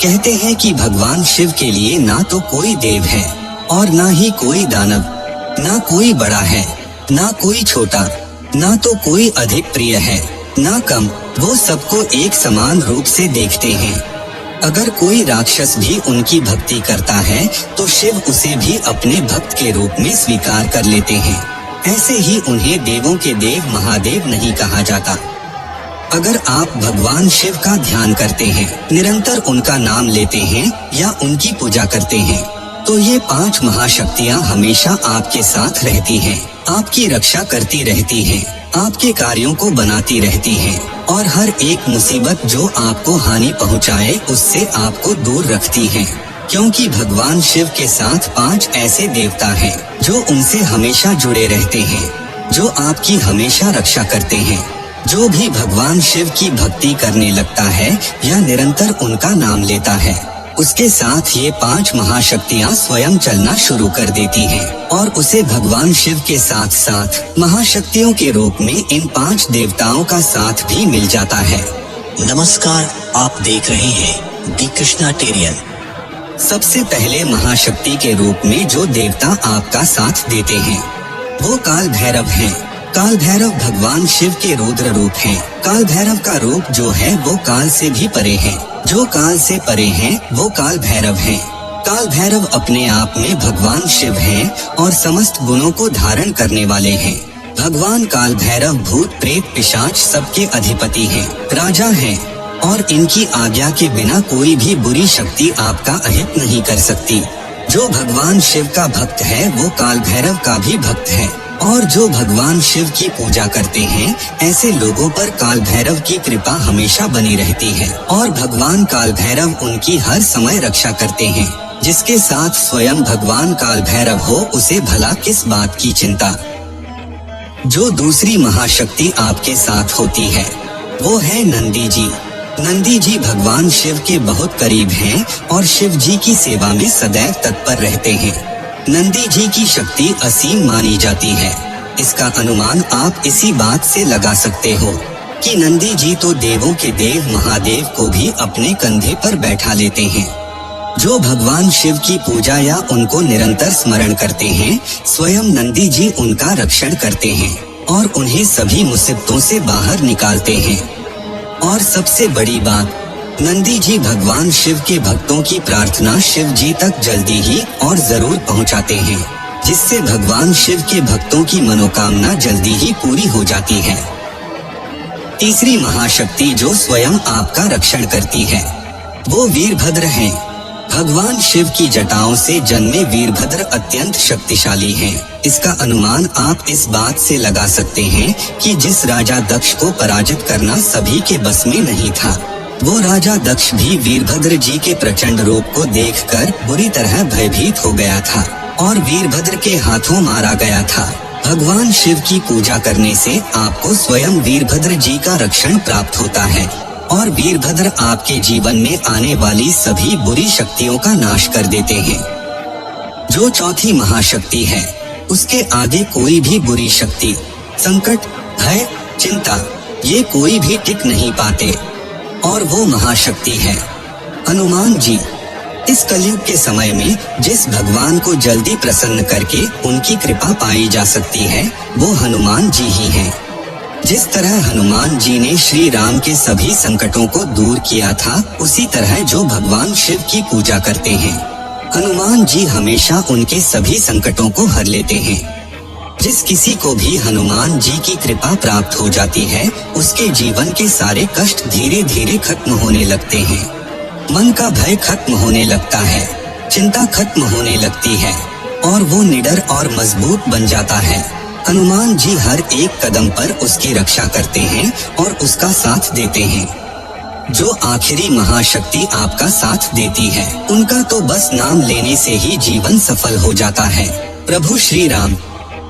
कहते हैं कि भगवान शिव के लिए ना तो कोई देव है और ना ही कोई दानव, ना कोई बड़ा है ना कोई छोटा, ना तो कोई अधिक प्रिय है ना कम, वो सबको एक समान रूप से देखते हैं। अगर कोई राक्षस भी उनकी भक्ति करता है तो शिव उसे भी अपने भक्त के रूप में स्वीकार कर लेते हैं। ऐसे ही उन्हें देवों के देव महादेव नहीं कहा जाता। अगर आप भगवान शिव का ध्यान करते हैं, निरंतर उनका नाम लेते हैं या उनकी पूजा करते हैं, तो ये 5 महाशक्तियाँ हमेशा आपके साथ रहती हैं, आपकी रक्षा करती रहती हैं, आपके कार्यों को बनाती रहती हैं और हर एक मुसीबत जो आपको हानि पहुँचाए उससे आपको दूर रखती हैं। क्योंकि भगवान शिव के साथ 5 ऐसे देवता हैं जो उनसे हमेशा जुड़े रहते हैं, जो आपकी हमेशा रक्षा करते हैं। जो भी भगवान शिव की भक्ति करने लगता है या निरंतर उनका नाम लेता है, उसके साथ ये 5 महाशक्तियाँ स्वयं चलना शुरू कर देती हैं और उसे भगवान शिव के साथ साथ महाशक्तियों के रूप में इन 5 देवताओं का साथ भी मिल जाता है। नमस्कार, आप देख रहे हैं दी कृष्णा टेरियल। सबसे पहले महाशक्ति के रूप में जो देवता आपका साथ देते हैं वो काल भैरव हैं। काल भैरव भगवान शिव के रुद्र रूप हैं। काल भैरव का रूप जो है वो काल से भी परे है। जो काल से परे हैं वो काल भैरव हैं। काल भैरव अपने आप में भगवान शिव हैं और समस्त गुणों को धारण करने वाले हैं। भगवान काल भैरव भूत प्रेत पिशाच सबके अधिपति हैं, राजा हैं और इनकी आज्ञा के बिना कोई भी बुरी शक्ति आपका अहित नहीं कर सकती। जो भगवान शिव का भक्त है वो काल भैरव का भी भक्त है और जो भगवान शिव की पूजा करते हैं ऐसे लोगों पर काल भैरव की कृपा हमेशा बनी रहती है और भगवान काल भैरव उनकी हर समय रक्षा करते हैं। जिसके साथ स्वयं भगवान काल भैरव हो उसे भला किस बात की चिंता। जो दूसरी महाशक्ति आपके साथ होती है वो है नंदी जी। नंदी जी भगवान शिव के बहुत करीब हैं और शिव जी की सेवा में सदैव तत्पर रहते हैं। नंदी जी की शक्ति असीम मानी जाती है। इसका अनुमान आप इसी बात से लगा सकते हो कि नंदी जी तो देवों के देव महादेव को भी अपने कंधे पर बैठा लेते हैं। जो भगवान शिव की पूजा या उनको निरंतर स्मरण करते हैं, स्वयं नंदी जी उनका रक्षण करते हैं और उन्हें सभी मुसीबतों से बाहर निकालते हैं। और सबसे बड़ी बात, नंदी जी भगवान शिव के भक्तों की प्रार्थना शिव जी तक जल्दी ही और जरूर पहुंचाते हैं, जिससे भगवान शिव के भक्तों की मनोकामना जल्दी ही पूरी हो जाती है। तीसरी महाशक्ति जो स्वयं आपका रक्षण करती है वो वीरभद्र हैं। भगवान शिव की जटाओं से जन्मे वीरभद्र अत्यंत शक्तिशाली हैं। इसका अनुमान आप इस बात से लगा सकते हैं कि जिस राजा दक्ष को पराजित करना सभी के बस में नहीं था, वो राजा दक्ष भी वीरभद्र जी के प्रचंड रूप को देखकर बुरी तरह भयभीत हो गया था और वीरभद्र के हाथों मारा गया था। भगवान शिव की पूजा करने से आपको स्वयं वीरभद्र जी का रक्षण प्राप्त होता है और वीरभद्र आपके जीवन में आने वाली सभी बुरी शक्तियों का नाश कर देते हैं। जो चौथी महाशक्ति है उसके आगे कोई भी बुरी शक्ति, संकट, भय, चिंता ये कोई भी टिक नहीं पाते और वो महाशक्ति है हनुमान जी। इस कलयुग के समय में जिस भगवान को जल्दी प्रसन्न करके उनकी कृपा पाई जा सकती है वो हनुमान जी ही हैं। जिस तरह हनुमान जी ने श्री राम के सभी संकटों को दूर किया था, उसी तरह जो भगवान शिव की पूजा करते हैं, हनुमान जी हमेशा उनके सभी संकटों को हर लेते हैं। जिस किसी को भी हनुमान जी की कृपा प्राप्त हो जाती है, उसके जीवन के सारे कष्ट धीरे धीरे खत्म होने लगते हैं। मन का भय खत्म होने लगता है, चिंता खत्म होने लगती है और वो निडर और मजबूत बन जाता है। हनुमान जी हर एक कदम पर उसकी रक्षा करते हैं और उसका साथ देते हैं। जो आखिरी महाशक्ति आपका साथ देती है, उनका तो बस नाम लेने से ही जीवन सफल हो जाता है। प्रभु श्री राम।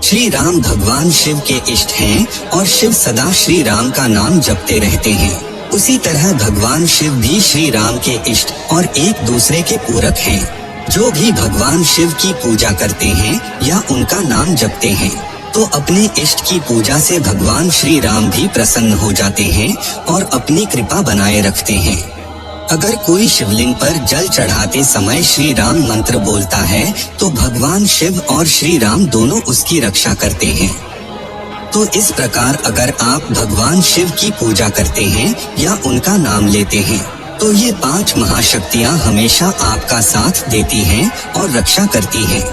श्री राम भगवान शिव के इष्ट हैं और शिव सदा श्री राम का नाम जपते रहते हैं। उसी तरह भगवान शिव भी श्री राम के इष्ट और एक दूसरे के पूरक हैं। जो भी भगवान शिव की पूजा करते हैं या उनका नाम जपते हैं, तो अपने इष्ट की पूजा से भगवान श्री राम भी प्रसन्न हो जाते हैं और अपनी कृपा बनाए रखते हैं। अगर कोई शिवलिंग पर जल चढ़ाते समय श्री राम मंत्र बोलता है तो भगवान शिव और श्री राम दोनों उसकी रक्षा करते हैं। तो इस प्रकार अगर आप भगवान शिव की पूजा करते हैं या उनका नाम लेते हैं तो ये 5 महाशक्तियाँ हमेशा आपका साथ देती हैं और रक्षा करती हैं।